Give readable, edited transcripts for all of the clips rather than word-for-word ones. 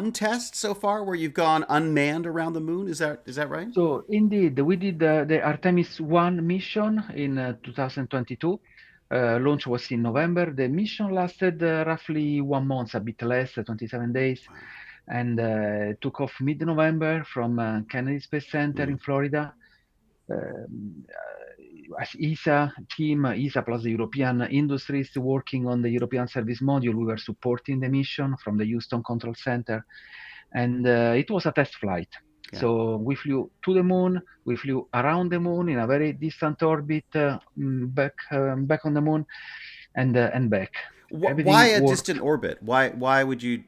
one test so far where you've gone unmanned around the moon. Is that right? So indeed, we did the Artemis 1 mission in 2022. Launch was in November. The mission lasted roughly 1 month, a bit less, 27 days, Wow. and took off mid-November from Kennedy Space Center Mm. in Florida. As ESA team, ESA plus the European industries working on the European Service Module, we were supporting the mission from the Houston Control Center, and it was a test flight. Yeah. So we flew to the moon, we flew around the moon in a very distant orbit, back on the moon, and back. Why Everything a worked. distant orbit? Why would you?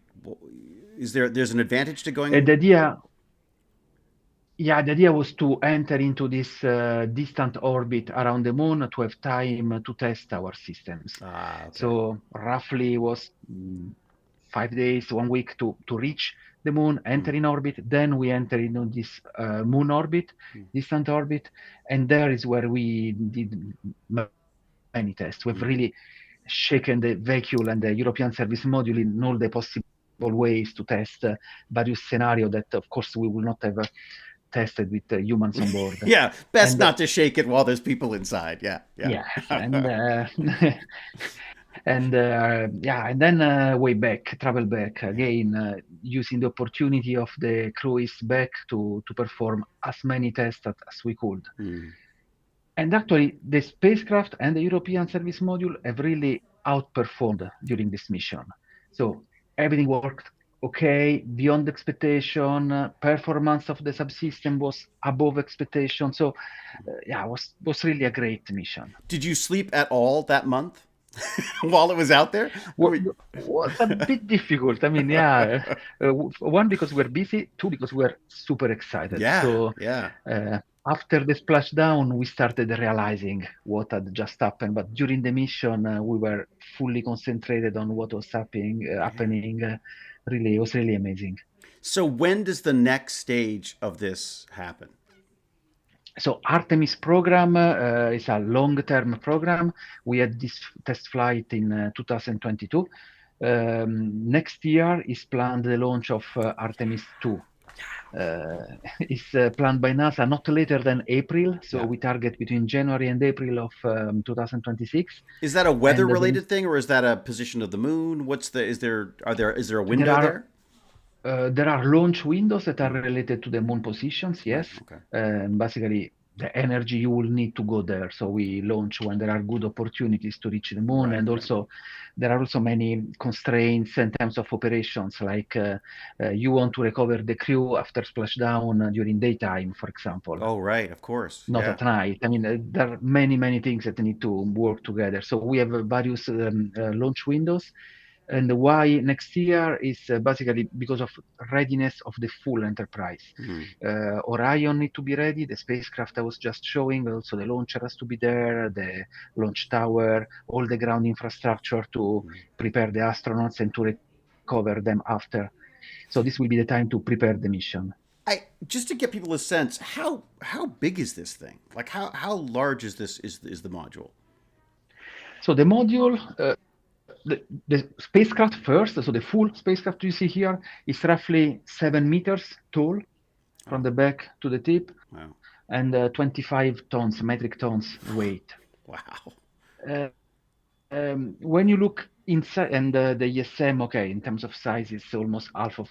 There's an advantage to And going? the idea, yeah, the idea was to enter into this distant orbit around the moon to have time to test our systems. Ah, okay. So roughly was 5 days, 1 week to reach the moon, enter Mm. in orbit. Then we enter into this moon orbit, Mm. distant orbit, and there is where we did many tests. We've Mm. really shaken the vehicle and the European Service Module in all the possible ways to test various scenarios that, of course, we will not have tested with humans on board. Yeah, best And not to shake it while there's people inside. Yeah, yeah. yes, and and then way back, travel back again, using the opportunity of the cruise back to perform as many tests as we could. Mm. And actually, the spacecraft and the European Service Module have really outperformed during this mission. So everything worked okay, beyond expectation. Performance of the subsystem was above expectation. So, yeah, was really a great mission. Did you sleep at all that month while it was out there? What was a bit difficult. I mean, yeah, one because we're busy, two because we're super excited. Yeah, So yeah. after the splashdown, we started realizing what had just happened. But during the mission, we were fully concentrated on what was happening. Yeah. Really, it was really amazing. So when does the next stage of this happen? So Artemis program is a long-term program. We had this test flight in 2022. Next year is planned the launch of Artemis 2. Is planned by NASA not later than April. So Yeah. we target between January and April of 2026. Is that a weather And related thing or is that a position of the moon? What's the is there a there window are there? there are launch windows that are Mm. related to the moon positions, Right. yes. Okay. Basically, the energy you will need to go there. So we launch when there are good opportunities to reach the moon, Right. and Right. also there are also many constraints in terms of operations, like you want to recover the crew after splashdown during daytime, for example, Oh, right. Of course. not Yeah. at night. I mean, there are many things that need to work together. So we have various launch windows. And why next year is basically because of readiness of the full enterprise. Mm. Orion need to be ready. The spacecraft I was just showing, also the launcher has to be there, the launch tower, all the ground infrastructure to Mm. prepare the astronauts and to recover them after. So this will be the time to prepare the mission. I just to get people a sense, how big is this thing? Like how large is this is the module? So the module, the spacecraft first, so the full spacecraft you see here is roughly 7 meters tall from Oh, the back to the tip, wow. and 25 tons, metric tons weight. Wow. Uh, when you look inside, and the ESM, okay, in terms of size, is almost half of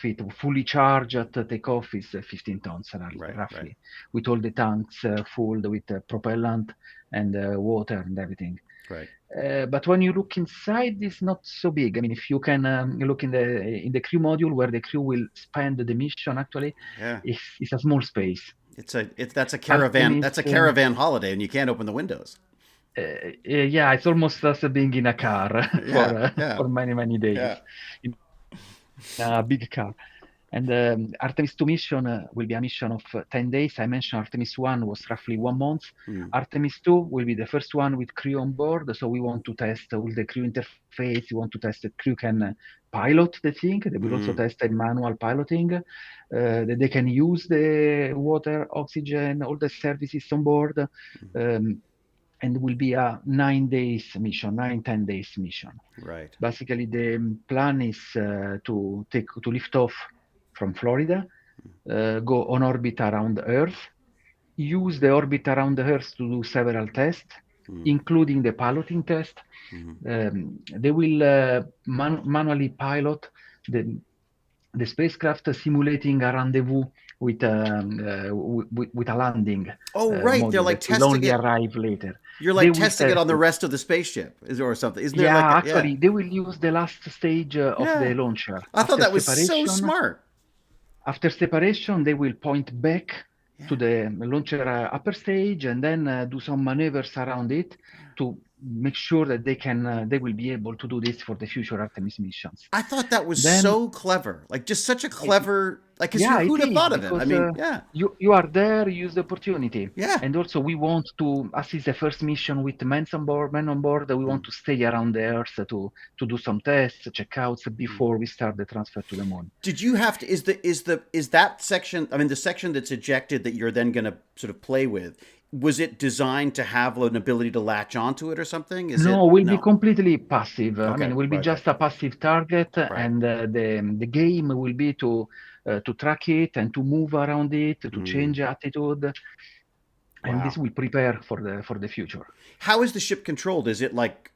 it. Fully charged at takeoff is 15 tons, Right, right. roughly, with all the tanks full with propellant and water and everything. Right. But when you look inside, it's not so big. I mean, if you can look in the crew module where the crew will spend the mission, actually, Yeah. it's a small space. That's a caravan. Artemis, That's a caravan holiday, and you can't open the windows. yeah, it's almost as being in a car Yeah. Yeah. for many Yeah. days in a big car. And Artemis 2 mission will be a mission of 10 days. I mentioned Artemis 1 was roughly 1 month. Mm. Artemis 2 will be the first one with crew on board. So we want to test all the crew interface. We want to test that crew can pilot the thing. They will also Mm. test the manual piloting. That they can use the water, oxygen, all the services on board. Um, and will be a 9 days mission, 9-10 days mission. Right. Basically, the plan is to lift off from Florida, go on orbit around Earth, use the orbit around the Earth to do several tests, including the piloting test. They will manually pilot the spacecraft, simulating a rendezvous with with a landing Oh, right. They're module like that will testing only it. arrive later. You're They like will testing it test on the it. rest of the spaceship, or something. Isn't there like Yeah, a, yeah. actually, they will use the last stage of Yeah. the launcher. I thought that was so smart. After separation, they will point back Yeah. to the launcher upper stage and then do some maneuvers around it to make sure that they will be able to do this for the future Artemis missions. I thought that was Then, so clever. Like, just such a clever, like, because yeah, it who'd have is, thought of it? I because mean, yeah. you are there, use the opportunity. Yeah. And also, we want to, as is the first mission with men on board, we want to stay around the Earth to do some tests, checkouts before we start the transfer to the moon. Did you have to, is that section, I mean, the section that's ejected that you're then going to sort of play with, was it designed to have an ability to latch onto it or something? Will be completely passive. Okay. I mean, will be just a passive target, and the game will be to track it and to move around it, to change attitude, and this will prepare for the future. How is the ship controlled? Is it like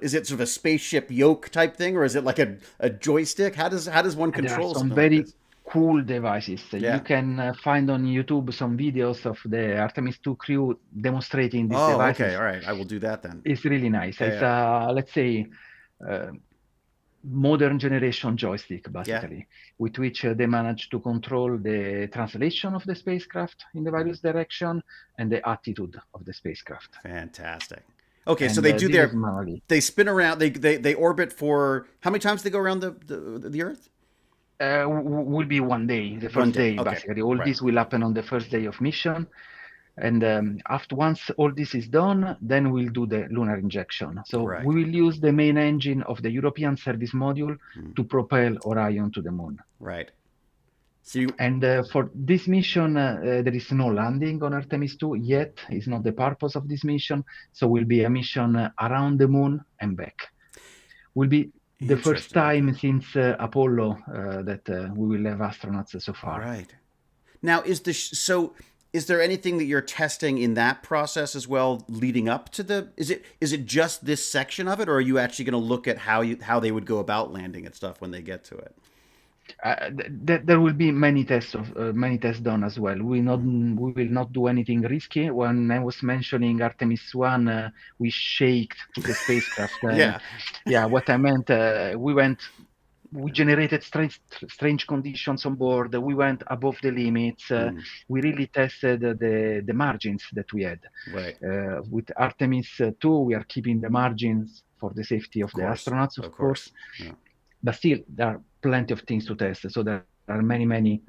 is it sort of a spaceship yoke type thing, or is it like a joystick? How does one control something something very like this? cool devices. Yeah. You can find on YouTube some videos of the Artemis 2 crew demonstrating these devices. Okay, all right. I will do that then. It's really nice. Yeah, It's let's say modern generation joystick, basically, with which they manage to control the translation of the spacecraft in the various direction and the attitude of the spacecraft. Fantastic. Okay, And so they do they spin around, they orbit for, how many times do they go around the Earth? Will be one day, the first day, Okay. basically. All this will happen on the first day of mission. And after once all this is done, then we'll do the lunar injection. So we will use the main engine of the European service module to propel Orion to the moon. Right. And for this mission, there is no landing on Artemis 2 yet. It's not the purpose of this mission. So will be a mission around the moon and back. Will be the first time since Apollo that we will have astronauts so far. Right. Now, is there anything that you're testing in that process as well, leading up to is it just this section of it, or are you actually going to look at how they would go about landing and stuff when they get to it? There will be many tests done as well. We will not do anything risky. When I was mentioning Artemis 1, we shaked the spacecraft. What I meant, we generated strange conditions on board. We went above the limits. We really tested the margins that we had. Right. With Artemis 2, we are keeping the margins for the safety of the astronauts, of course. Yeah. But still, there are plenty of things to test. So there are many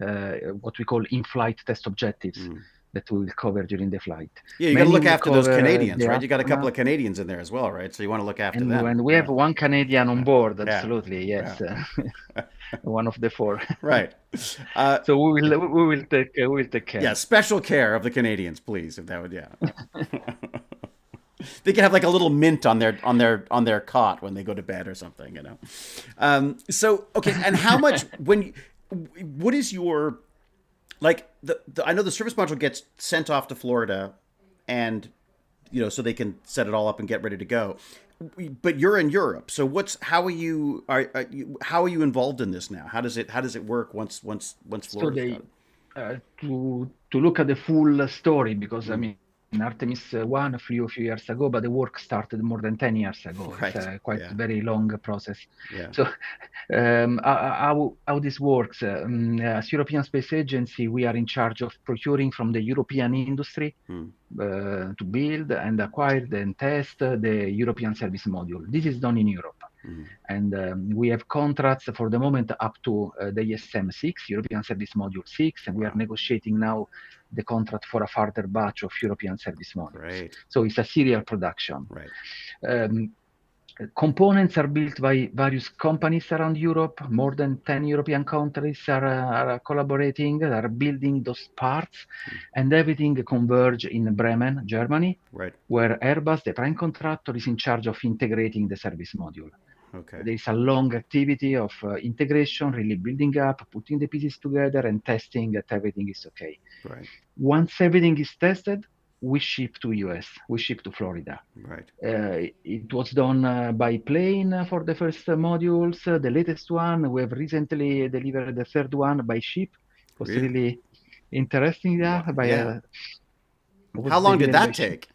what we call in-flight test objectives that we will cover during the flight. Yeah, you got to look after those Canadians, right? You got a couple of Canadians in there as well, right? So you want to look after them. And we have one Canadian on board, absolutely, yes. Yeah. One of the 4. Right. So we will take care. Yeah, special care of the Canadians, please, if that would, They can have like a little mint on their cot when they go to bed or something, you know. So okay, and how much what is your, like I know the service module gets sent off to Florida, and so they can set it all up and get ready to go. But you're in Europe, so how are you involved in this now? How does it work once Florida's got it? To look at the full story, because I mean, Artemis 1 flew a few years ago, but the work started more than 10 years ago. Right. It's quite a very long process. Yeah. So how this works, as European Space Agency, we are in charge of procuring from the European industry to build and acquire and test the European service module. This is done in Europe. And we have contracts for the moment up to the ESM 6, European Service Module 6, and we are negotiating now the contract for a further batch of European service modules. Right. So it's a serial production. Right. Components are built by various companies around Europe. More than 10 European countries are collaborating, are building those parts, and everything converge in Bremen, Germany, Right. where Airbus, the prime contractor, is in charge of integrating the service module. Okay. There is a long activity of integration, really building up, putting the pieces together, and testing that everything is okay. Right. Once everything is tested, we ship to US, we ship to Florida. Right. It was done by plane for the first modules. The latest one, we have recently delivered the third one by ship. It was Really? really interesting. Wow. Yeah. Was How long did delivered by that ship.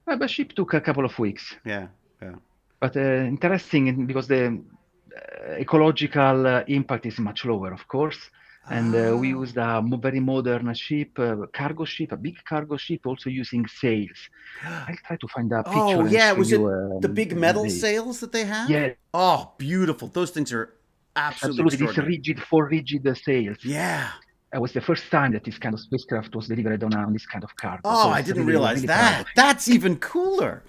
take? By ship took a couple of weeks. Yeah. Yeah. But interesting because the ecological impact is much lower, of course. And we Oh. used a very modern ship, cargo ship, a big cargo ship, also using sails. I'll try to find a Oh picture and yeah. show Was you it the big metal the. sails that they have? Yes, Oh, beautiful. Those things are absolutely absolutely. These extraordinary. rigid, four rigid sails. Yeah. It was the first time that this kind of spacecraft was delivered on this kind of cargo. Oh, So I it's didn't really, we're realize really proud of that. it. That's even cooler.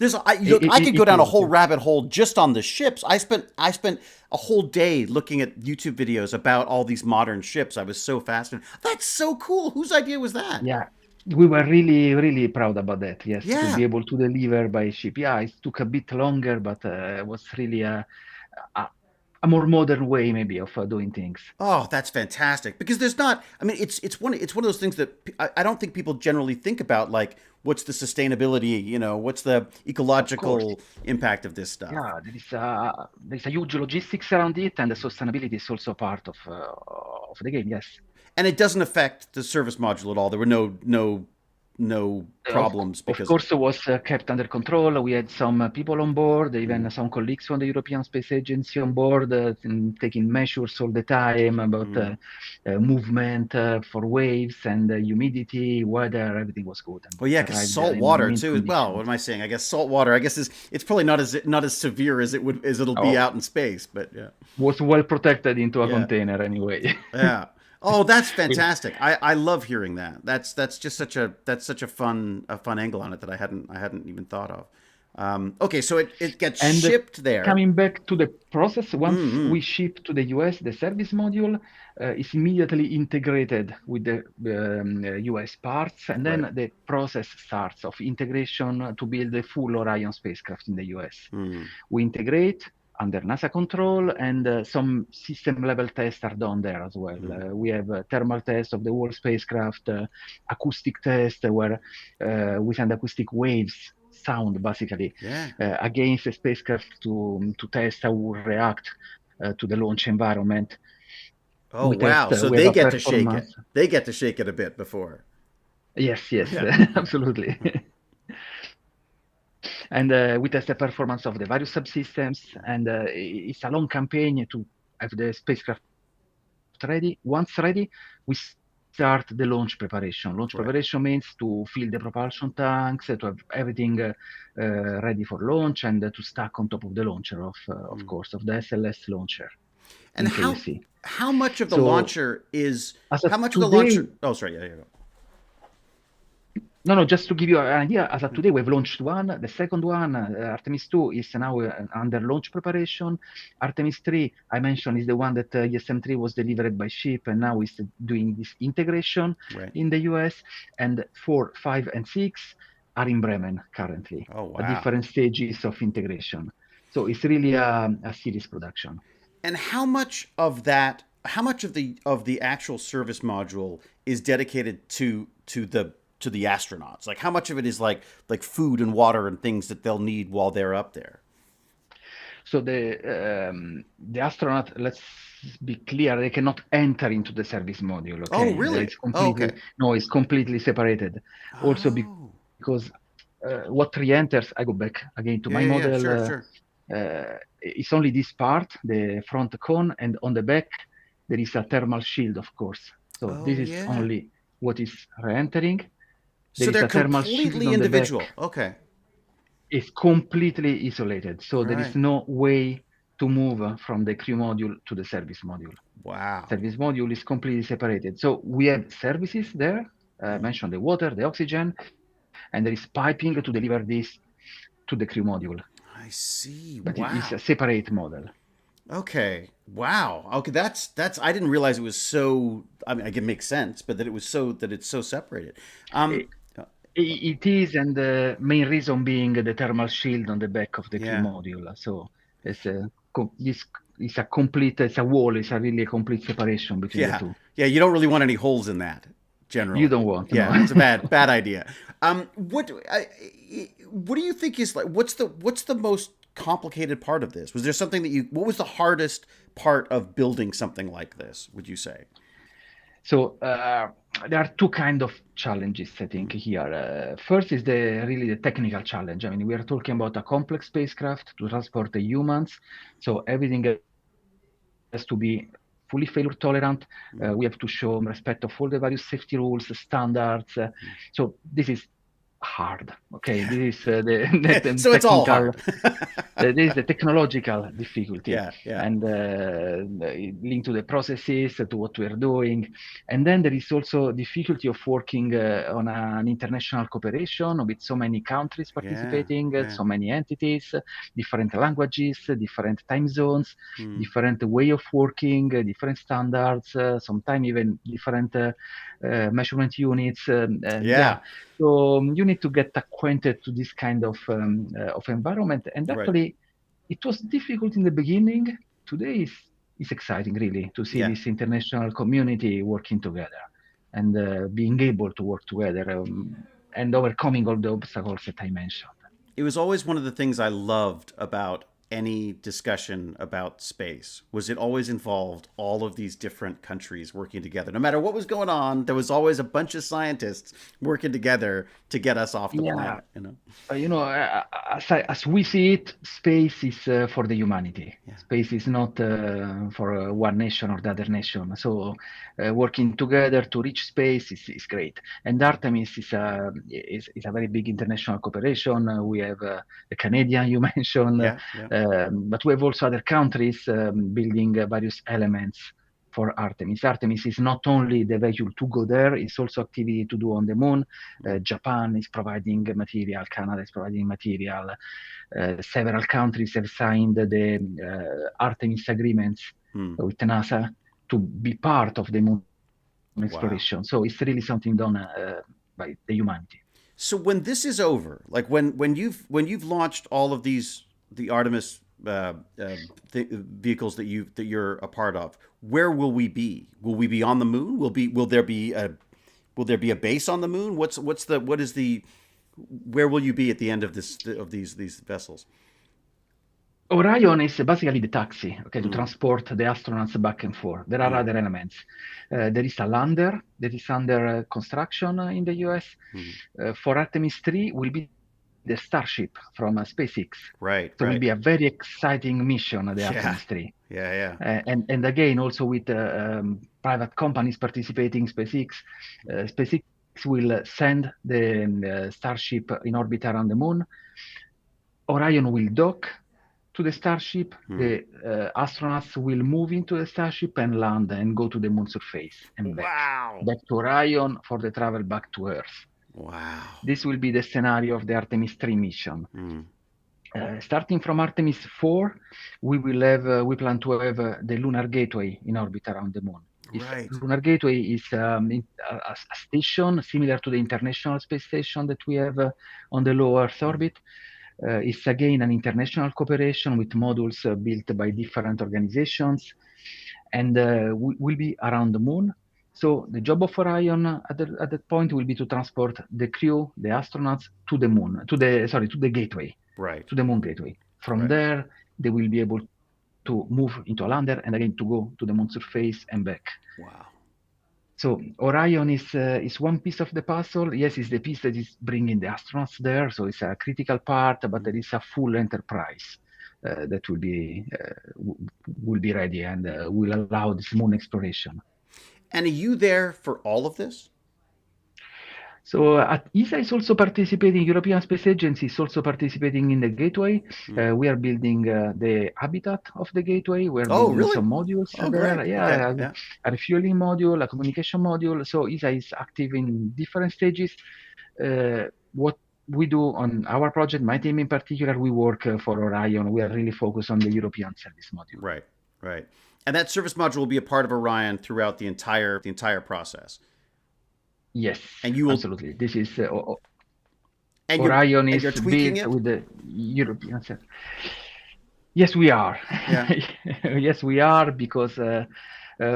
It, I it, could go it down a is, whole yes. rabbit hole just on the ships. I spent a whole day looking at YouTube videos about all these modern ships. I was so fascinated. That's so cool. Whose idea was that? Yeah, we were really, really proud about that. Yes, to be Yeah. able to deliver by ship. Yeah, it took a bit longer, but it was really a, a more modern way, maybe, of doing things. Oh, that's fantastic. Because there's not. I mean, it's one of those things that I don't think people generally think about. Like, what's the sustainability? What's the Of course, ecological impact of this stuff? yeah, there is a huge logistics around it, and the sustainability is also part of the game. Yes. And it doesn't affect the service module at all. There were no Of, problems of because of course, it. it was kept under control. We had some people on board, Mm, even some colleagues from the European Space Agency on board, taking measures all the time about mm. movement for waves and humidity, weather. Everything was good, and Well, it yeah, because arrived salt in water mint too. Well, what conditions. am I saying? I guess salt water. I guess it's probably not as severe as it'll be Oh, out in space. But yeah, was well protected into a yeah, container anyway. yeah. Oh, that's With fantastic. I love hearing that. That's just such a fun angle on it that I hadn't even thought of. Okay, so it gets And shipped there. coming back to the process, once Mm-hmm. we ship to the US, the service module is immediately integrated with the US parts, and then Right. the process starts of integration to build the full Orion spacecraft in the US. Mm. We integrate under NASA control, and some system level tests are done there as well. Mm. We have a thermal test of the whole spacecraft, acoustic test where we send acoustic waves, sound basically, Yeah. against the spacecraft to test how we react to the launch environment. Oh We test, wow. So we have they a get to shake it. performance. They get to shake it a bit before. Yes, yes, Yeah. Yeah. absolutely. And we test the performance of the various subsystems, and it's a long campaign to have the spacecraft ready. Once ready, we start the launch preparation. Launch Right. preparation means to fill the propulsion tanks, to have everything ready for launch, and to stack on top of the launcher, of Mm. course, of the SLS launcher And in how KUC. how much of the So launcher is as how of much of the today, launcher? Oh, sorry. Yeah. Yeah. no, just to give you an idea, as of Yeah. today, we've launched one. The second one, Artemis 2, is now under launch preparation. Artemis 3, I mentioned, is the one that ESM-3 was delivered by ship, and now is doing this integration Right. in the US. And 4, 5, and 6 are in Bremen currently, Oh at wow. different stages of integration. So it's really a series production. And how much of that? How much of the actual service module is dedicated to the astronauts? Like how much of it is like food and water and things that they'll need while they're up there? So the astronaut, let's be clear, they cannot enter into the service module. Oh Okay, really? it's Oh completely okay. no, it's completely separated. Also Oh because what re-enters, I go back again to yeah my yeah yeah. model. Sure sure. It's only this part, the front cone, and on the back there is a thermal shield, of course. So Oh this is yeah. only what is re-entering. There So is they're a thermal shield completely on the back. individual. Okay. Is completely isolated. So there is Right. no way to move from the crew module to the service module. Wow. Service module is completely separated. So we have services there, Mm. mentioned the water, the oxygen, and there is piping to deliver this to the crew module. I see. but it is a Wow. separate model. Okay. Wow. Okay. That's. I didn't realize it was so. I mean, it makes sense, but that it was so that it's so separated. Um. It, it is, and the main reason being the thermal shield on the back of the crew Yeah. module. So this is a complete, it's a wall, it's a really complete separation between the Yeah. two. Yeah. You don't really want any holes in that. You Generally. don't want to know. Yeah. It's a bad idea. What do you think is like? What's the most complicated part of this? Was there something that you? What was the hardest part of building something like this? Would you say? So there are two kind of challenges, I think, here. First is really the technical challenge. I mean, we are talking about a complex spacecraft to transport the humans, so everything has to be fully failure tolerant. We have to show respect of all the various safety rules, standards. So this is hard. Okay, Yeah. this is the So it's all technical. hard. This is the technological difficulty, Yeah. Yeah. and linked to the processes, to what we are doing. And then there is also difficulty of working on an international cooperation with so many countries Yeah. participating, Yeah. so many entities, different languages, different time zones, Hmm. different way of working, different standards, sometimes even different measurement units. And yeah, Yeah. so you need to get acquainted to this kind of environment. And Right. actually, it was difficult in the beginning. Today is exciting, really, to see Yeah. this international community working together and being able to work together and overcoming all the obstacles that I mentioned. It was always one of the things I loved about any discussion about space was it always involved all of these different countries working together. No matter what was going on, there was always a bunch of scientists working together to get us off the Yeah, planet, you know. as we see it, space is for the humanity. Yeah. Space is not for one nation or the other nation. So working together to reach space is great. And Artemis is a very big international cooperation. We have the Canadian you mentioned, Yeah. Yeah. but we have also other countries building various elements for Artemis. Artemis is not only the vehicle to go there, it's also activity to do on the moon. Japan is providing material, Canada is providing material. Several countries have signed the Artemis agreements Hmm. with NASA to be part of the moon Wow. exploration. So it's really something done by the humanity. So when this is over, like when you've launched all of these the Artemis vehicles that you're a part of, where will we be? Will we be on the moon? Will there be a base on the moon? Where will you be at the end of these vessels? Orion is basically the taxi, okay, to Mm. transport the astronauts back and forth. There are Mm. other elements. There is a lander that is under construction in the US. Mm. For Artemis 3 will be the Starship from SpaceX. Right. So it will Right. be a very exciting mission, the Yeah. Artemis 3. Yeah. Yeah. And again, also with private companies participating, SpaceX will send the Starship in orbit around the moon. Orion will dock to the Starship. Mm. The astronauts will move into the Starship and land and go to the moon surface and Wow. back to Orion for the travel back to Earth. Wow. This will be the scenario of the Artemis 3 mission. Mm. Starting from Artemis 4, we plan to have the Lunar Gateway in orbit around the moon. This Right. Lunar Gateway is a station similar to the International Space Station that we have on the low Earth orbit. It's again an international cooperation with modules built by different organizations, and will be around the moon. So the job of Orion at that point will be to transport the crew, the astronauts, to the moon, to the gateway, Right. to the moon gateway. From Right. there, they will be able to move into a lander and again to go to the moon surface and back. Wow. So Orion is one piece of the puzzle. Yes, it's the piece that is bringing the astronauts there. So it's a critical part, but there is a full enterprise that will be ready and will allow this moon exploration. And are you there for all of this? So at ESA is also participating, European Space Agency is also participating in the gateway. We are building the habitat of the gateway. We're Oh, building really? some modules Oh, there. great. Okay. Yeah, Yeah. a refueling module, a communication module. So ESA is active in different stages. What we do on our project, my team in particular, we work for Orion. We are really focused on the European service module. Right, right. And that service module will be a part of Orion throughout the entire process. Yes, And you will absolutely. This is and Orion you're is tweaking built it. with the European service. Yes, we are. Yeah. Yes, we are because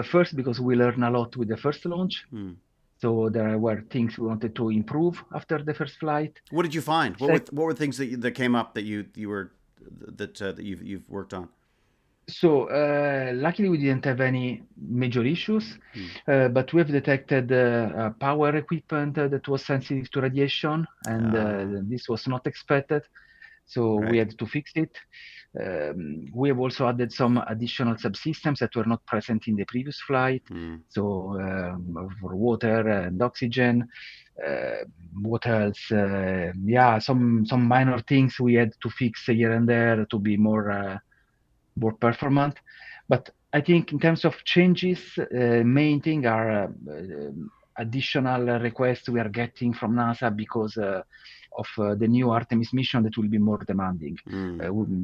first because we learn a lot with the first launch. Hmm. So there were things we wanted to improve after the first flight. What did you find? Sec What were things that came up that you were that you've worked on? so luckily we didn't have any major issues, Hmm. but we have detected power equipment that was sensitive to radiation, and this was not expected. So we Right. had to fix it. We have also added some additional subsystems that were not present in the previous flight. Hmm. So for water and oxygen, uh, what else? Yeah, some minor things we had to fix here and there to be more performant. But I think in terms of changes, main thing are additional requests we are getting from NASA because of the new Artemis mission that will be more demanding. Hmm.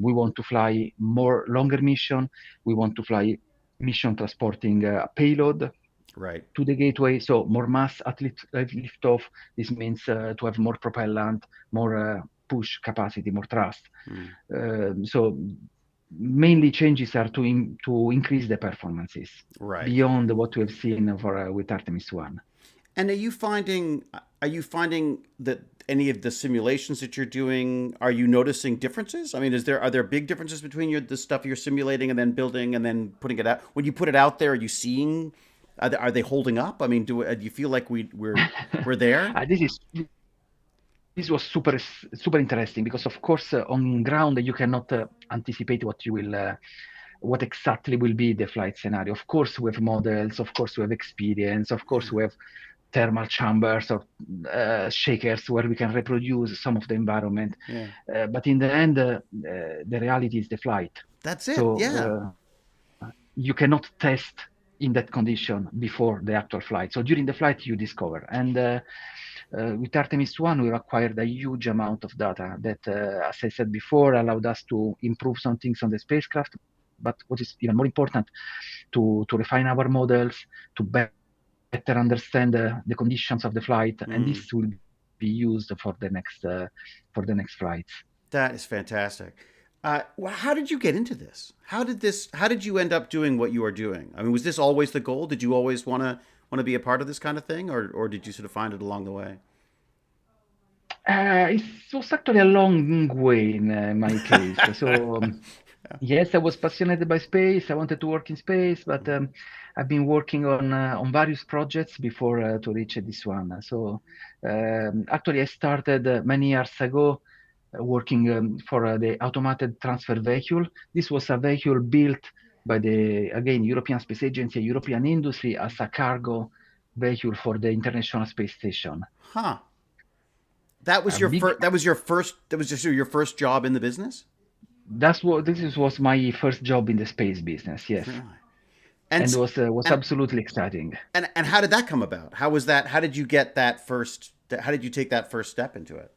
We want to fly more longer mission. We want to fly mission transporting payload Right. to the gateway, so more mass at liftoff. This means to have more propellant, more push capacity, more thrust. Hmm. So mainly changes are to increase the performances Right. beyond what we have seen for with Artemis 1. And are you finding that any of the simulations that you're doing, are you noticing differences? I mean, are there big differences between the stuff you're simulating and then building and then putting it out? When you put it out there, are you seeing are they holding up? I mean, do you feel like we're there? Uh, this is this was super interesting because of course on ground you cannot anticipate what exactly will be the flight scenario. Of course we have models, of course we have experience, of course we have thermal chambers or shakers where we can reproduce some of the environment. Yeah. But in the end, the reality is the flight. That's it. Yeah. So you cannot test in that condition before the actual flight. So during the flight, you discover. And with Artemis 1, we've acquired a huge amount of data that, as I said before, allowed us to improve some things on the spacecraft. But what is even more important, to refine our models, to better understand the conditions of the flight, and this will be Mm. used for the next flights. That is fantastic. How did you get into this? How did you end up doing what you are doing? I mean, was this always the goal? Did you always want to be a part of this kind of thing, or did you sort of find it along the way? It was actually a long way in my case. So yes, I was passionate by space. I wanted to work in space, but I've been working on various projects before to reach this one. So actually, I started many years ago working for the automated transfer vehicle. This was a vehicle built by the again European Space Agency, European industry as a cargo vehicle for the International Space Station. Huh. That was A your big first. That was your first. That was just your first job in the business. was my first job in the space business, yes, Really? And and s- was and absolutely exciting. and how did that come about? How was that? How did you get that first? How did you take that first step into it?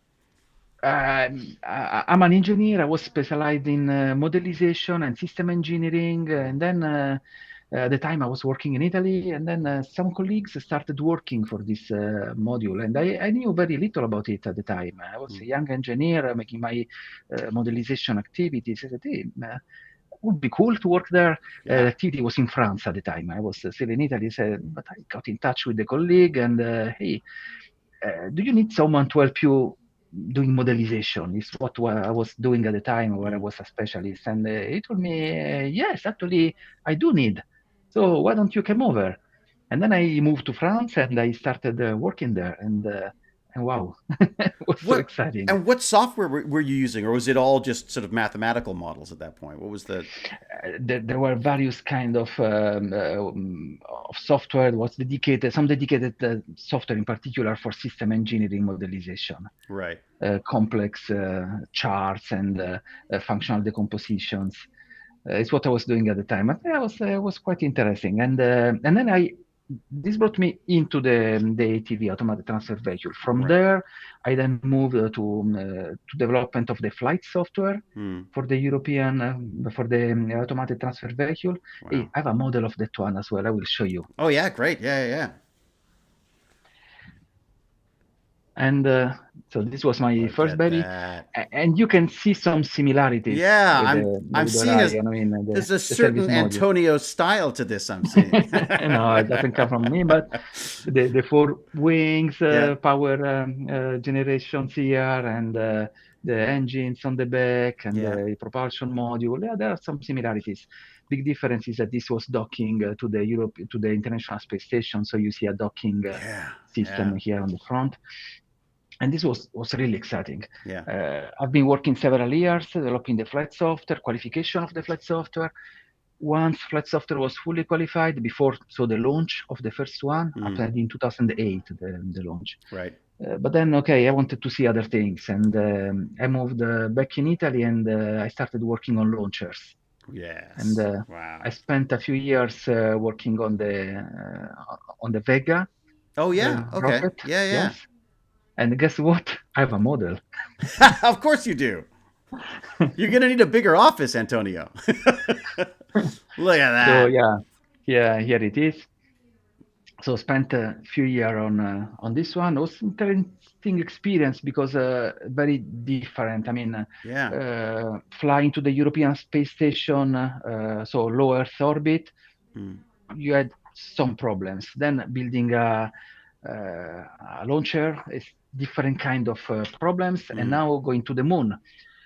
I'm an engineer. I was specialized in modelization and system engineering, and then at the time I was working in Italy, and then some colleagues started working for this module, and I knew very little about it at the time. I was a young engineer making my modelization activities. I said, hey, would be cool to work there. The Yeah. activity was in France at the time. I was still in Italy, so, but I got in touch with the colleague and hey, do you need someone to help you doing modelization? Is what I was doing at the time where I Mm. was a specialist. And he told me, yes, actually, I do need. So why don't you come over? And then I moved to France and I started working there. And wow, it was so What exciting. and what software were you using, or was it all just sort of mathematical models at that point? What was the? There were various kind of software was dedicated, some dedicated software in particular for system engineering modelization, Right. complex charts and functional decompositions. It's what I was doing at the time. And it was quite interesting. And then I this brought me into the ATV, automatic transfer vehicle. From Right. there, I then moved to development of the flight software Hmm. for the European for the automatic transfer vehicle. Wow. Hey, I have a model of that one as well. I will show you. Oh yeah, great. Yeah, yeah, yeah. And so this was my Look first at baby, that. and you can see some similarities Yeah, with I'm the seeing Orion. I mean, there's a the service certain module. Antonio style to this I'm seeing. No, it doesn't come from me, but the four wings, Yeah. power generations here, and the engines on the back, and Yeah. the propulsion module. Yeah, there are some similarities. Big difference is that this was docking to the International Space Station, so you see a docking Yeah. system Yeah. here on the front. And this was really exciting. Yeah. I've been working several years developing the flight software, qualification of the flight software. Once flight software was fully qualified, before so the launch of the first one Mm. happened in 2008, the launch. Right. But then, okay, I wanted to see other things, and I moved back in Italy, and I started working on launchers. And Yes. Wow. I spent a few years working on the Vega Oh yeah. Okay. rocket. Yeah, yeah. Yes, and guess what? I have a model. Of course you do. You're gonna need a bigger office, Antonio. Look at So that. yeah, yeah, here it is. So spent a few years on this one. It was interesting experience because very different. I mean, Yeah. flying to the European Space Station, so low Earth orbit, Mm. you had some problems. Then building a launcher is different kind of problems, and Mm. now going to the moon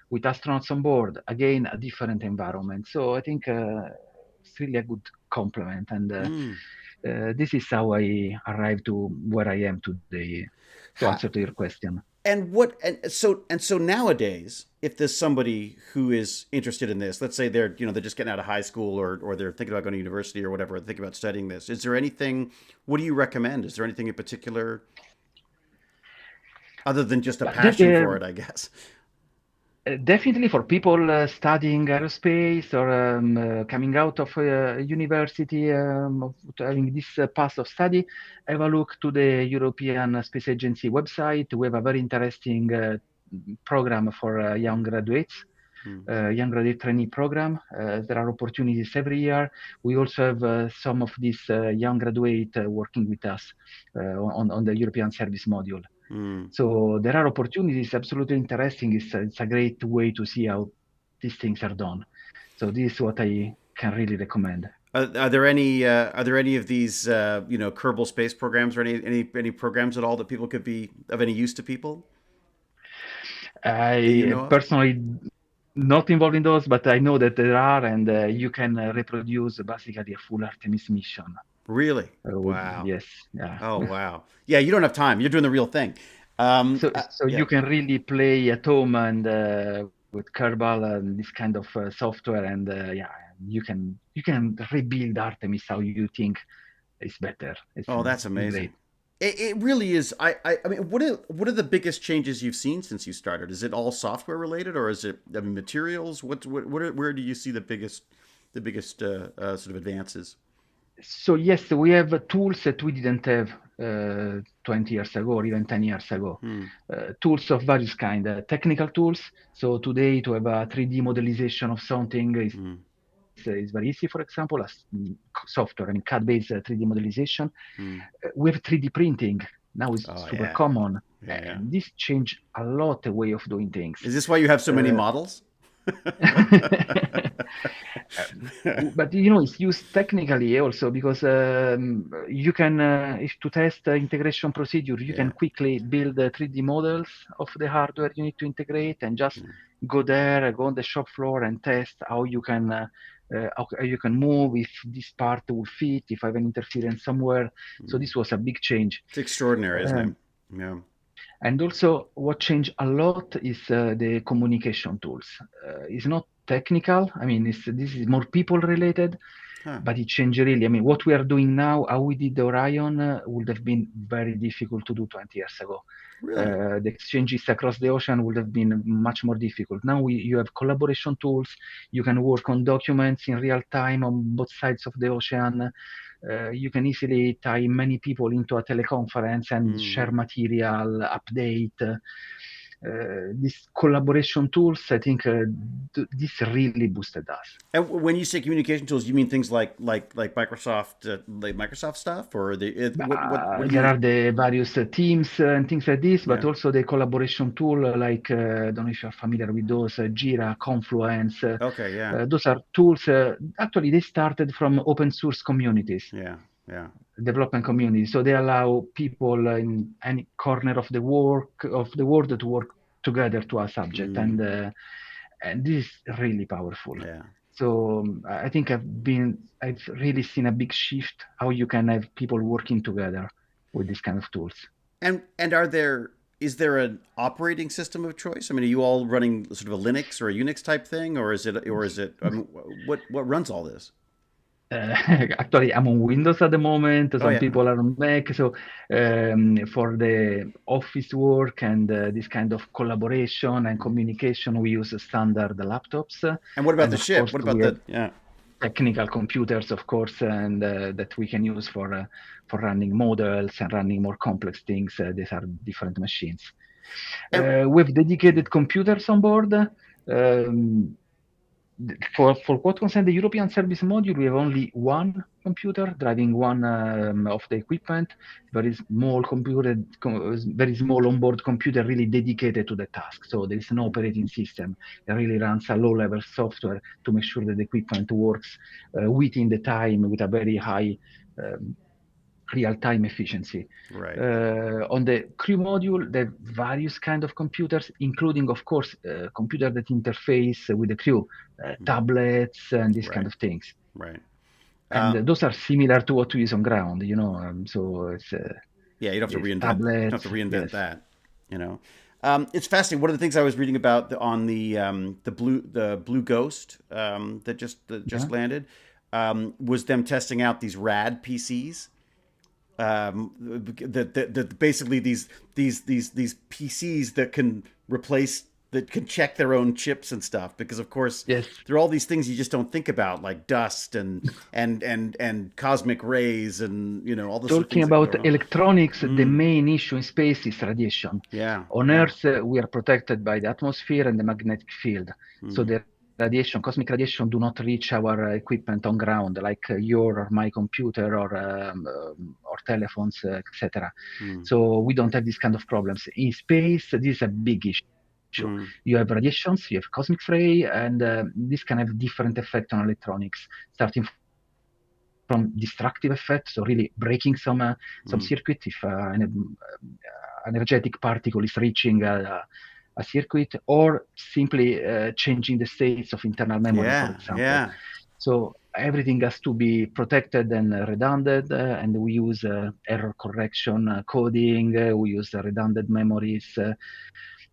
with astronauts on board, again a different environment. So I think it's really a good complement, and Mm. this is how I arrived to where I am today. To answer Ha- to your question. and so nowadays, if there's somebody who is interested in this, let's say they're just getting out of high school, or they're thinking about going to university or whatever, thinking about studying this, is there anything? What do you recommend? Is there anything in particular other than just a But passion for it, I guess? definitely for people studying aerospace or coming out of university, of having this path of study, have a look to the European Space Agency website. We have a very interesting program for young graduates. Mm. Young graduate trainee program. There are opportunities every year. We also have some of these young graduate working with us on the European service module. Mm. So there are opportunities, absolutely interesting. It's a great way to see how these things are done. So this is what I can really recommend. Are there any of these Kerbal space programs, or any programs at all that people could be of any use to people that you I know of? personally not involved in those, but I know that there are, and you can reproduce basically a full Artemis mission. Really? Wow. Yes, yeah. Oh wow. Yeah, you don't have time. You're doing the real thing. So Yeah. you can really play at home and with Kerbal and this kind of software, and yeah, you can rebuild Artemis how you think is better. Oh, that's It's great. amazing. It really is. I mean, what are the biggest changes you've seen since you started? Is it all software related, or is it, I mean, materials? Where do you see the biggest sort of advances? So yes, we have tools that we didn't have 20 years ago or even 10 years ago. Hmm. Tools of various kind, technical tools. So today to have a 3D modelization of something Hmm. is very easy. For example, as software, I mean, CAD-based 3D modelization. Hmm. We have 3D printing. Now it's Oh super yeah. common. Yeah. Yeah. And this changed a lot the way of doing things. Is this why you have so many Uh, models? but it's used technically also because you can, if to test the integration procedure, you can Yeah. quickly build 3D models of the hardware you need to integrate and just go there, go on the shop floor and test how you can move, if this part will fit, if I have an interference somewhere. So this was a big change. It's extraordinary, isn't it? Um, Yeah. and also, what changed a lot is the communication tools. It's not technical. I mean, this is more people related. Huh. but it changed really. I mean, what we are doing now, how we did the Orion, would have been very difficult to do 20 years ago. Really? The exchanges across the ocean would have been much more difficult. Now you have collaboration tools. You can work on documents in real time on both sides of the ocean. You can easily tie many people into a teleconference and share Hmm. material, update. These collaboration tools, I think this really boosted us. And when you say communication tools, you mean things like Microsoft stuff, or what do There you? are the various teams and things like this, but Yeah. also the collaboration tool like, I don't know if you're familiar with those, Jira, Confluence. Okay. Yeah. Those are tools, actually, they started from open source communities, Yeah. Yeah. development communities. So they allow people in any corner of the world to work together to a subject. Mm, And this is really powerful. yeah. So I think I've really seen a big shift how you can have people working together with these kind of tools. And is there an operating system of choice? I mean, are you all running sort of a Linux or a Unix type thing, or is it? I mean, what runs all this? Uh, Actually, I'm on Windows at the moment. Oh Some yeah. people Okay. are on Mac. So for the office work and this kind of collaboration and Mhm. communication, we use standard laptops. And what about And the of ship? course, What about we have the? Yeah. technical computers, of course, and that we can use for running models and running more complex things. These are different machines. And With dedicated computers on board. For what concerns the European service module, we have only one computer driving one of the equipment. Very small onboard computer, really dedicated to the task. So there is no operating system. It really runs a low-level software to make sure that the equipment works within the time with a very high um, real-time efficiency. right. On the crew module, there are various kind of computers, including, of course, computer that interface with the crew, Mhm. tablets and these kind Right. of things. Right. And Uh, those are similar to what we use on ground, you know. So yeah. You don't have to it's reinvent. You don't have tablets, to reinvent yes. that. You know. It's fascinating. One of the things I was reading about on the Blue Ghost that just Yeah. landed was them testing out these rad PCs. That basically these PCs that can check their own chips and stuff, because of course Yes. there are all these things you just don't think about, like dust and cosmic rays, and all the sort of Talking things that can go about wrong. electronics, the Mm, main issue in space is radiation. yeah, On yeah. Earth, we are protected by the atmosphere and the magnetic field. So Hmm. the cosmic radiation, do not reach our equipment on ground, like your or my computer or telephones, etc. Hmm. So we don't have these kind of problems. In space, this is a big issue. Hmm. You have radiations, you have cosmic ray, and this can have different effect on electronics, starting from destructive effects, so really breaking some Hmm. circuit if energetic particle is reaching a circuit, or simply changing the states of internal memory, for Yeah, example. yeah. So everything has to be protected and redundant, and we use error correction coding. We use redundant memories.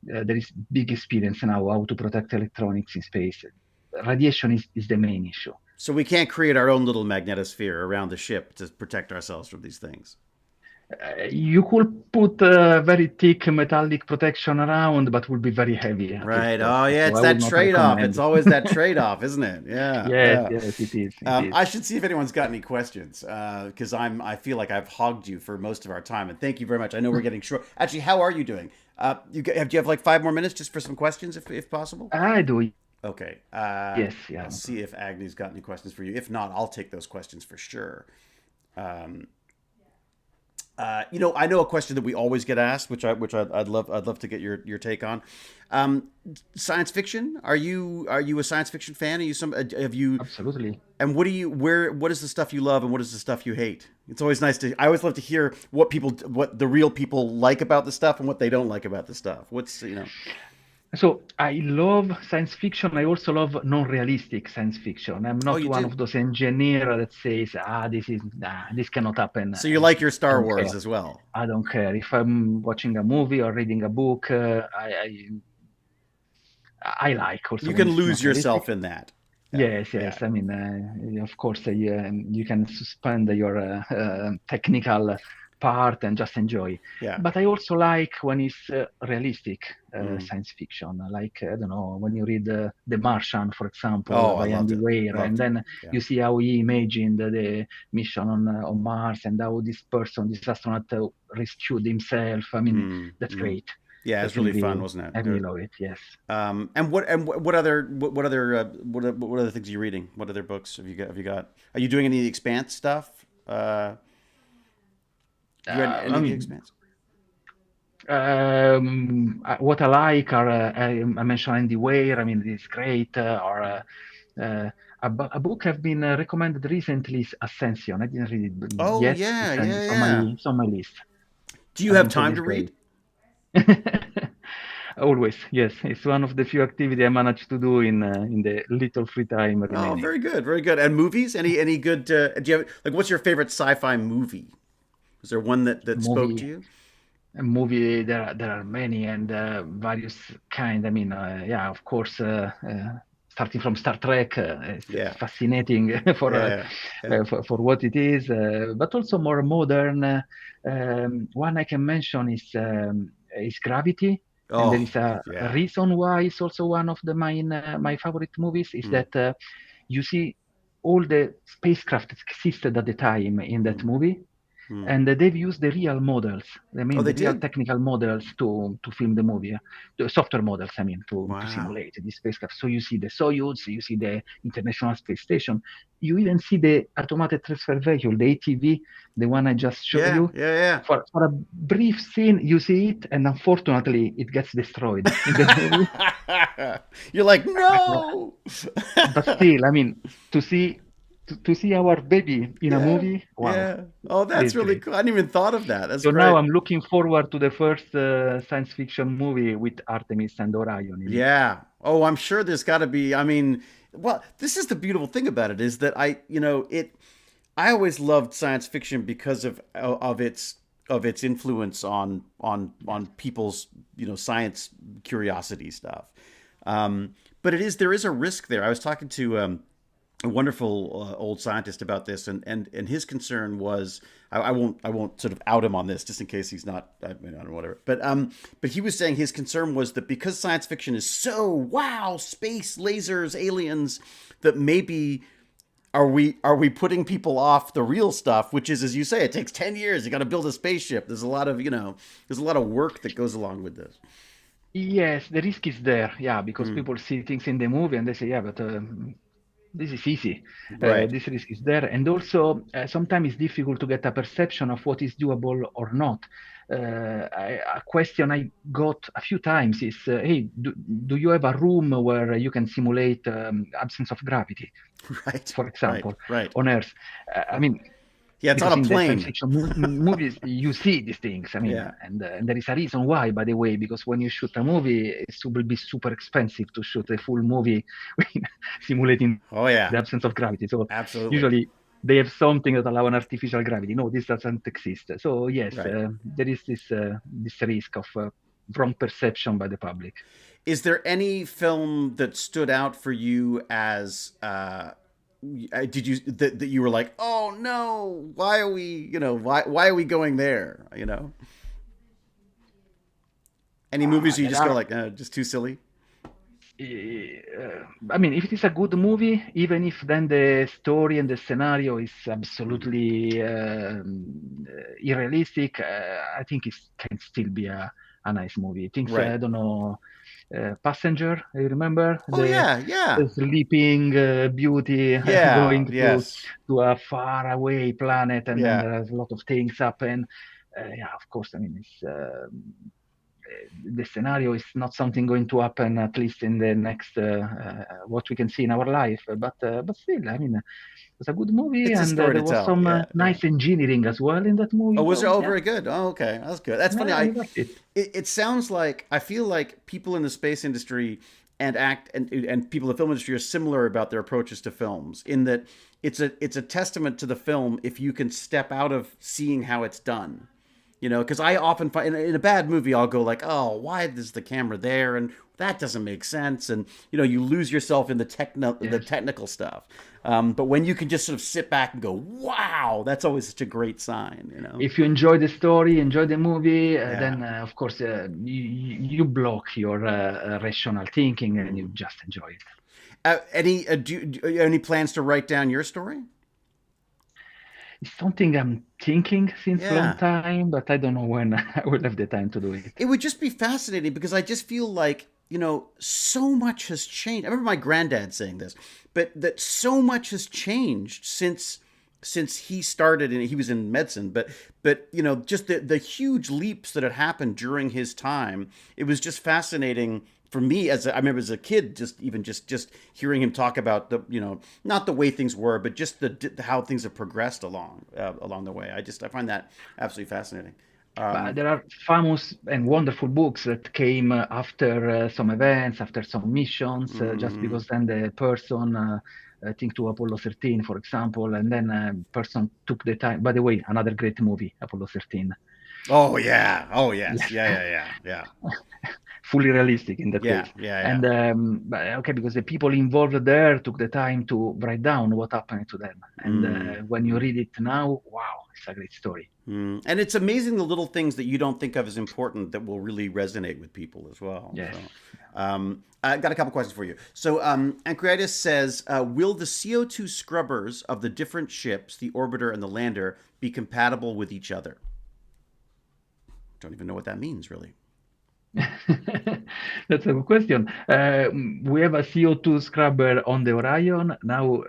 There is big experience now how to protect electronics in space. Radiation is the main issue. So we can't create our own little magnetosphere around the ship to protect ourselves from these things. You could put very thick metallic protection around, but would be very heavy at its Right. Oh, cost. yeah. So It's I would that not trade off. recommend. It's always that trade off, isn't it? Yeah. Yes, Yeah. yes, it is. It is. I should see if anyone's got any questions, because I feel like I've hogged you for most of our time, and thank you very much. I know we're getting short. Actually, how are you doing? Do you have like 5 more minutes just for some questions, if possible? I do. Okay. Yes, yeah. I'll No see problem. if Agni's got any questions for you. If not, I'll take those questions for sure. Um, I know a question that we always get asked, which I'd love to get your take on. Um, Science fiction. Are you a science fiction fan? Are you some have you Absolutely. and what is the stuff you love and what is the stuff you hate? It's always nice to I always love to hear what the real people like about the stuff and what they don't like about the stuff. What's. So I love science fiction. I also love non-realistic science fiction. I'm Oh, not you one do. of those engineer that says, this cannot happen. So you like your I Star don't Wars care. as well. I don't care. If I'm watching a movie or reading a book, I like also You when can it's lose not realistic. yourself in that. Yeah. Yes, Yeah. yes. I mean, of course, you can suspend your technical part and just enjoy. Yeah. But I also like when it's realistic Mm. science fiction. Like, I don't know, when you read The Martian, for example, Oh, I by loved Andy it. Weir, and Loved it. then Yeah. you see how he imagined the mission on Mars and how this person, this astronaut, rescued himself. I mean, Mm. that's Mm. great. Yeah, it was That's really fun, really, wasn't I it? really love it. Yes. What other books have you got? Have you got? Are you doing any of the Expanse stuff? You read I any of the mean, Expanse? what I like are I mentioned Andy Weir. I mean, it's great. A book I've been recommended recently is Ascension. I didn't read it Oh yet. yeah, yeah, It's on my yeah. it's on my list. Do you have He said time it's to read? great. Always, yes. It's one of the few activity I manage to do in the little free time Oh, remaining. very good, very good. And movies? Any good? Do you have like what's your favorite sci-fi movie? Is there one that spoke to Movie you? movie there are many and various kind. I mean, yeah, of course, starting from Star Trek, it's Yeah, fascinating yeah, yeah. for what it is, but also more modern. One I can mention is Gravity, and there Oh, is a yeah. reason why it's also one of my favorite movies is Mm, that you see all the spacecraft that existed at the time in that mm, movie, mm. and they've used the real models. I Oh, mean, they the real did. technical models to film the movie, the software models. I mean, to Wow. simulate the spacecraft. So you see the Soyuz, you see the International Space Station, you even see the automated transfer vehicle, the ATV, the one I just showed Yeah, you. yeah, For a brief scene, you see it, and unfortunately, it gets destroyed in the movie. yeah. You're like no. But still, I mean, to see to see our baby in a Yeah, movie, wow, yeah. Oh, it that's is really great. cool. I didn't even thought of that. That's So now great. I'm looking forward to the first science fiction movie with Artemis and Orion in it. Yeah. Oh, I'm sure there's got to be. I mean, well, this is the beautiful thing about it is that I always loved science fiction because of its influence on people's science curiosity stuff. But there is a risk there. I was talking to a wonderful old scientist about this, and his concern was I won't sort of out him on this just in case he's not I mean I don't know whatever, but he was saying his concern was that because science fiction is so wow space lasers aliens that maybe are we putting people off the real stuff, which is as you say it takes 10 years, you got to build a spaceship, there's a lot of there's a lot of work that goes along with this. Yes, the risk is there, yeah, because Mm, people see things in the movie and they say, yeah, but this is easy. right. This risk is there. And also, sometimes it's difficult to get a perception of what is doable or not. A question I got a few times is, hey, do you have a room where you can simulate absence of gravity, Right, for right, example, right. on Earth? I mean, Yeah, it's on because a in the science plane. fiction movies you see these things. I mean, Yeah, and there is a reason why, by the way, because when you shoot a movie, it will be super expensive to shoot a full movie simulating oh yeah, the absence of gravity. So absolutely. usually they have something that allow an artificial gravity. No, this doesn't exist. So yes, Right. there is this risk of wrong perception by the public. Is there any film that stood out for you as did you that you were like, "Oh no, why are we, why are we going there?" Any movies where you There just go are like, just too silly? I mean, if it is a good movie, even if then the story and the scenario is Mm. absolutely unrealistic, I think it can still be a nice movie. Things Right. I don't know, Passenger. You remember Oh yeah, the yeah. sleeping beauty Yeah, going yes. to a far away planet, and then Yeah. there's a lot of things happen. Yeah, of course. I mean, the scenario is not something going to happen at least in the next what we can see in our life, but still, I mean, it was a good movie, It's a and story to there was tell. some Yeah, yeah. nice engineering as well in that Oh, movie. was it? So Oh, yeah, very good. Oh, okay. That's good. That's funny. yeah, I liked it. It sounds like I feel like people in the space industry and people in the film industry are similar about their approaches to films in that it's a testament to the film if you can step out of seeing how it's done You know, because I often find in a bad movie, I'll go like, "Oh, why is the camera there?" and that doesn't make sense, and you lose yourself in the Yes. technical stuff. But when you can just sort of sit back and go, "Wow," that's always such a great sign. If you enjoy the story, enjoy the movie, Yeah. then of course you block your rational thinking and you Mm. just enjoy it. Any plans to write down your story? It's something I'm thinking since a long Yeah. time, but I don't know when I will have the time to do it. It would just be fascinating because I just feel like, so much has changed. I remember my granddad saying this, but that so much has changed since he started and he was in medicine, but just the huge leaps that had happened during his time. It was just fascinating for me I remember as a kid, just even just hearing him talk about not the way things were, but just the how things have progressed along the way. I find that absolutely fascinating. But Um, there are famous and wonderful books that came after some events, after some missions, just mm, because then the person, think to Apollo 13, for example, and then person took the time. By the way, another great movie, Apollo 13. oh yeah. Oh yes. Yes. Yeah. Yeah. Yeah. Yeah. Fully realistic in that Yeah. case. Yeah. Yeah. And but, okay, because the people involved there took the time to write down what happened to them. And Mm, when you mm, read it now, wow, it's a great story. mm. And it's amazing the little things that you don't think of as important that will really resonate with people as well. Yes. So, I got a couple questions for you. So, Ancritus says, will the CO2 scrubbers of the different ships, the orbiter and the lander, be compatible with each other? Don't even know what that means, really. That's a good question. We have a CO2 scrubber on the Orion. Now,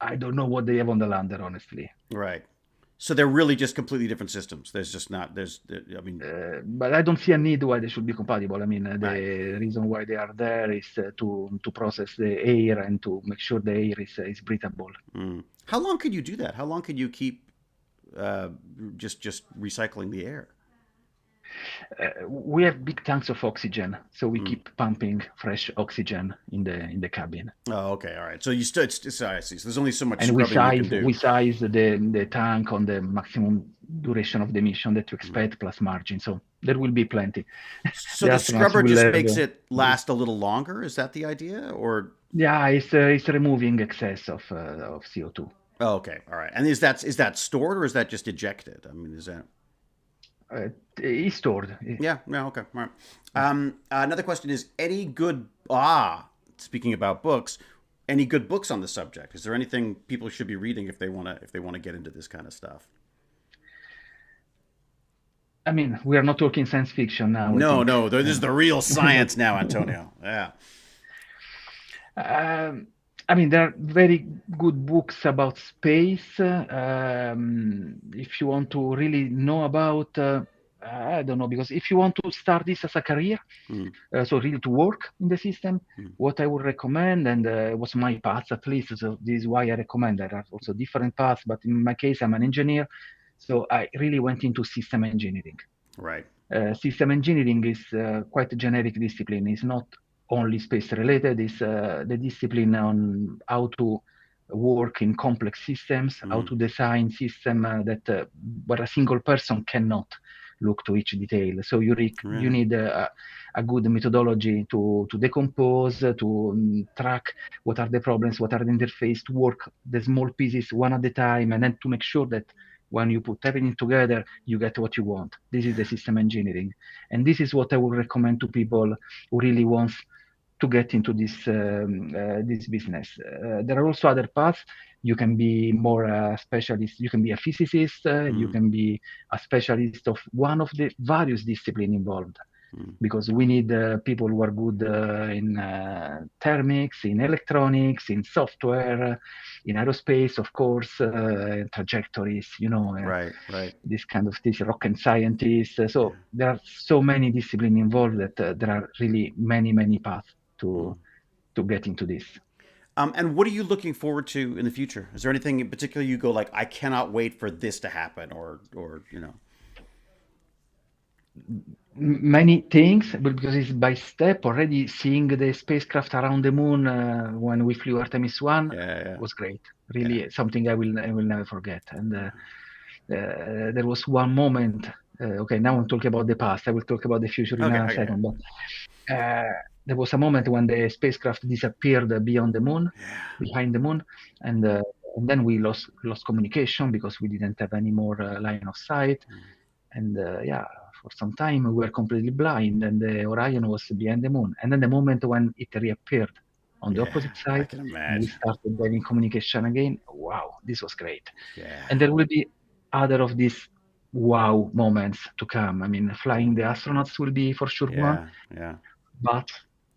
I don't know what they have on the lander, honestly. Right. So they're really just completely different systems. There's just not. I mean, But I don't see a need why they should be compatible. I mean, right. the reason why they are there is to process the air and to make sure the air is breathable. Mm. How long could you do that? How long could you keep uh, just recycling the air? We have big tanks of oxygen, so we Mm. keep pumping fresh oxygen in the cabin. Oh, okay, all right. So you still, I see. So there's only so much And scrubbing you can we do. size the tank on the maximum duration of the mission that you Mm. expect plus margin. So there will be plenty. So The the astronauts scrubber will just have makes it this. last a little longer. Is that the idea, or? Yeah, it's removing excess of CO2. Oh, okay, all right. And is that stored or is that just ejected? I mean, is that? It's stored. Yeah, yeah, okay, all right. Yeah. Another question is any good speaking about books, any good books on the subject? Is there anything people should be reading if they want to get into this kind of stuff? I mean, we are not talking science fiction now, I No, think. no, this is the real science now, Antonio. Yeah. Um, I mean, there are very good books about space. If you want to really know about, I don't know, because if you want to start this as a career, Mm, so really to work in the system, mm, what I would recommend, and was my path at least, so this is why I recommend. There are also different paths, but in my case, I'm an engineer, so I really went into system engineering. right. System engineering is quite a generic discipline. It's not only space related. It's the discipline on how to work in complex systems, how Mm, to design system that where a single person cannot look to each detail. So you right. need a good methodology to decompose, to track what are the problems, what are the interface, to work the small pieces one at a time, and then to make sure that when you put everything together, you get what you want. This is the system engineering. And this is what I would recommend to people who really wants to get into this business. There are also other paths. You can be more a specialist. You can be a physicist. You Mm, can be a specialist of one of the various disciplines involved mm, because we need people who are good in thermics, in electronics, in software, in aerospace, of course, trajectories, right, right. this kind of things, rocket scientists. Yeah. So there are so many disciplines involved that there are really many, many paths Mm. to get into this. And what are you looking forward to in the future? Is there anything in particular you go like, I cannot wait for this to happen, or? Many things, but because it's by step already seeing the spacecraft around the moon when we flew Artemis 1 Yeah, yeah, was great. yeah. Really something I will never forget. And there was one moment. Okay, now I'm talking about the past. I will talk about the future in Okay, a okay, okay. second. But there was a moment when the spacecraft disappeared beyond the moon, Yeah, behind the moon, and then we lost communication because we didn't have any more line of sight. And yeah, for some time we were completely blind, and the Orion was behind the moon. And then the moment when it reappeared on the yeah, opposite I side, can and we imagine. started having communication again, wow, this was great. Yeah, And there will be other of these wow moments to come. I mean, flying the astronauts will be for sure one, yeah, yeah, but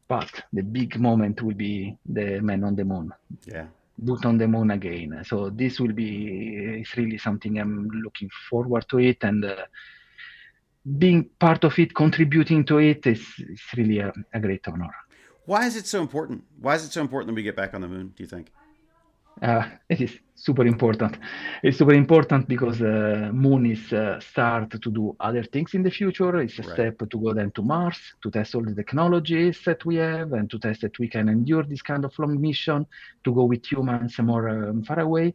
but the big moment will be the man on the moon, yeah. boot on the moon again. So this will be it's really something I'm looking forward to it, and being part of it, contributing to it is really a great honor. Why is it so important? Why is it so important that we get back on the moon, do you think? It is super important. It's super important because Moon is start to do other things in the future. It's a Right. step to go then to Mars to test all the technologies that we have and to test that we can endure this kind of long mission to go with humans more far away.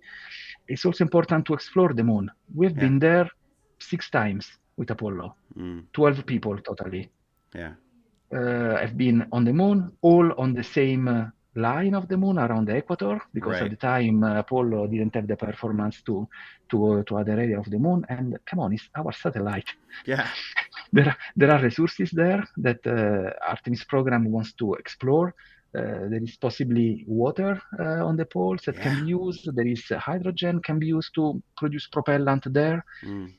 It's also important to explore the Moon. We've Yeah. been there 6 times with Apollo, Mm, 12 people totally. yeah. Have been on the moon, all on the same line of the moon around the equator, because at Right. the time Apollo didn't have the performance to go to other area of the moon. And come on, it's our satellite. Yeah. There are resources there that Artemis program wants to explore. There is possibly water on the poles that can Yeah. be used. There is hydrogen can be used to produce propellant there. Mm,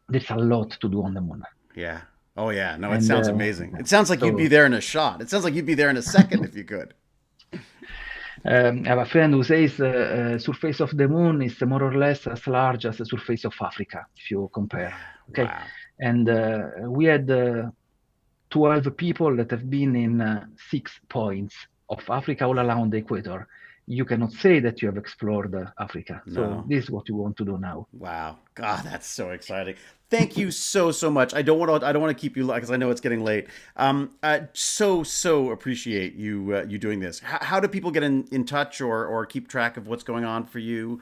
There's a lot to do on the moon. yeah. Oh yeah. No, it And sounds amazing. It sounds like you'd be so there in a shot. It sounds like you'd be there in a second if you could. I have a friend who says surface of the moon is more or less as large as the surface of Africa, if you compare. Yeah. Okay, Wow. and we had 12 people that have been in 6 points of Africa all around the equator. You cannot say that you have explored Africa. So No. this is what we want to do now. Wow. God, that's so exciting. Thank you so much. I don't want to keep you because I know it's getting late. So appreciate you doing this. How do people get in touch or keep track of what's going on for you?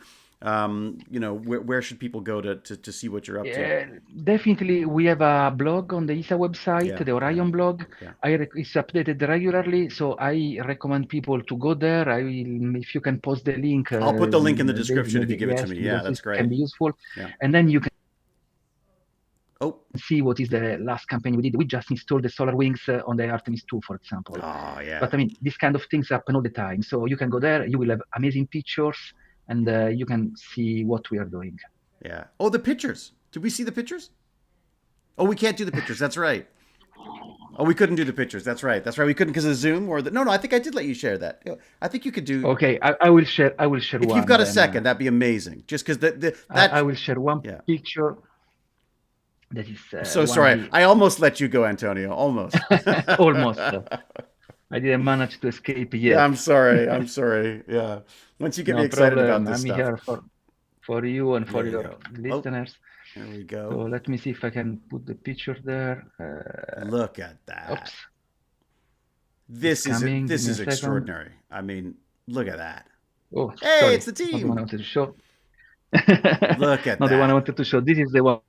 Where should people go to see what you're up to? Yeah, definitely, we have a blog on the ESA website, Yeah, the yeah, Orion blog. yeah. It's updated regularly, so I recommend people to go there. If you can post the link, I'll put the link in the David, description if you maybe give it to yes, me. Yeah, because that's this can great. be useful. Yeah. And then you can Oh, see what is the last campaign we did. We just installed the solar wings on the Artemis 2, for example. oh yeah, But I mean, this kind of things happen all the time. So you can go there, you will have amazing pictures, and you can see what we are doing. yeah. Oh, the pictures. Did we see the pictures? Oh, we can't do the pictures. That's right. Oh, we couldn't do the pictures. That's right. That's right. We couldn't because of Zoom or the. No, no. I think I did let you share that. I think you could do. Okay, I will share. I will share If you've one got a then. second, that'd be amazing. Just because I that. will share one Yeah. picture that is I'm so one sorry. I almost let you go, Antonio. Almost. almost. I didn't manage to escape Yeah, yet. I'm sorry. I'm sorry. Yeah. Once you get me No excited problem. about this I'm stuff. here for you and There for you your go. Oh, listeners. there we So go. let me see if I can put the picture there. Look at Oops, that. it's This is it. coming. Give This me a is second. extraordinary. I mean, look at that. Oh, Hey, it's sorry, the it's not the one I team. wanted to show. Look at Not the one I that. wanted to show. This is the one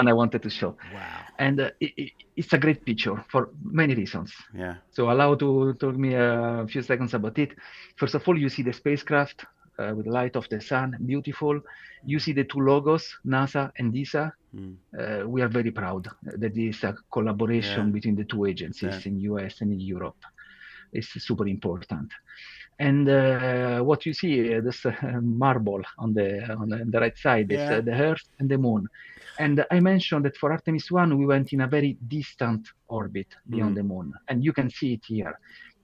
I wanted to show. Wow. And it's a great picture for many reasons. Yeah. So allow to talk me a few seconds about it. First of all, you see the spacecraft with the light of the sun, beautiful. You see the two logos, NASA and ESA. Mm. We are very proud that this is a Yeah. collaboration between the two agencies That. in US and in Europe. It's super important. And what you see, this marble on the right side is Yeah. the Earth and the Moon. And I mentioned that for Artemis 1, we went in a very distant orbit beyond Mm. the Moon. And you can see it here.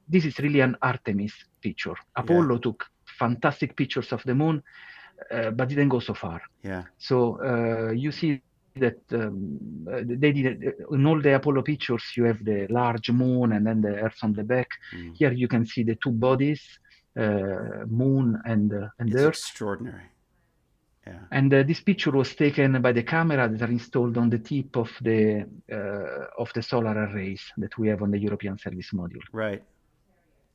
This is really an Artemis picture. Yeah. Apollo took fantastic pictures of the Moon, but didn't go so far. Yeah. So you see that they did in all the Apollo pictures, you have the large moon and then the Earth on the back. Mm. Here you can see the two bodies, moon and It's Earth. extraordinary. Yeah. And this picture was taken by the camera that are installed on the tip of the solar arrays that we have on the European service module. Right.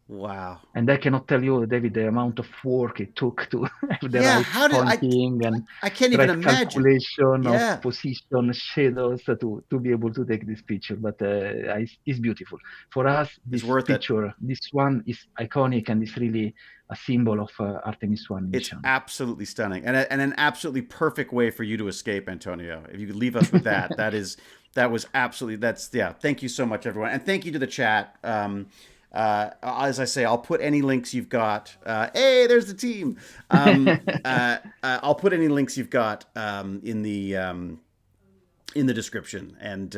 Wow. And I cannot tell you, David, the amount of work it took to have the Yeah. right How did pointing and I can't the even right imagine. calculation of Yeah. position, shadows to be able to take this picture. But it's beautiful. For us, It's this worth it. picture, this one is iconic and is really a symbol of Artemis 1 It's mission. absolutely stunning, and an absolutely perfect way for you to escape, Antonio. If you could leave us with that, that was absolutely that's yeah. Thank you so much, everyone, and thank you to the chat. As I say, I'll put any links you've got. Hey, there's the team. I'll put any links you've got in the description, and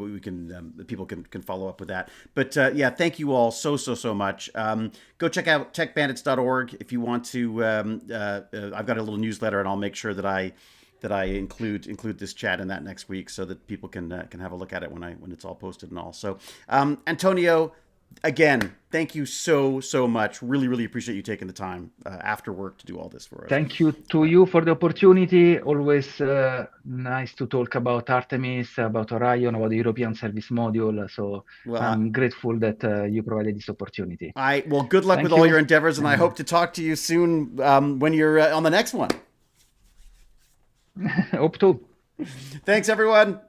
we can the people can follow up with that. But yeah, thank you all so much. Go check out techbandits.org if you want to. I've got a little newsletter, and I'll make sure that I include this chat in that next week, so that people can have a look at it when it's all posted and all. So Antonio, again, thank you so much. Really appreciate you taking the time after work to do all this for us. Thank you to you for the opportunity. Always nice to talk about Artemis, about Orion, about the European Service Module. So Well, I'm grateful that you provided this opportunity. well, good luck with Thank all you. your endeavors, and I And hope to talk to you soon when you're on the next one. hope to. Thanks, everyone.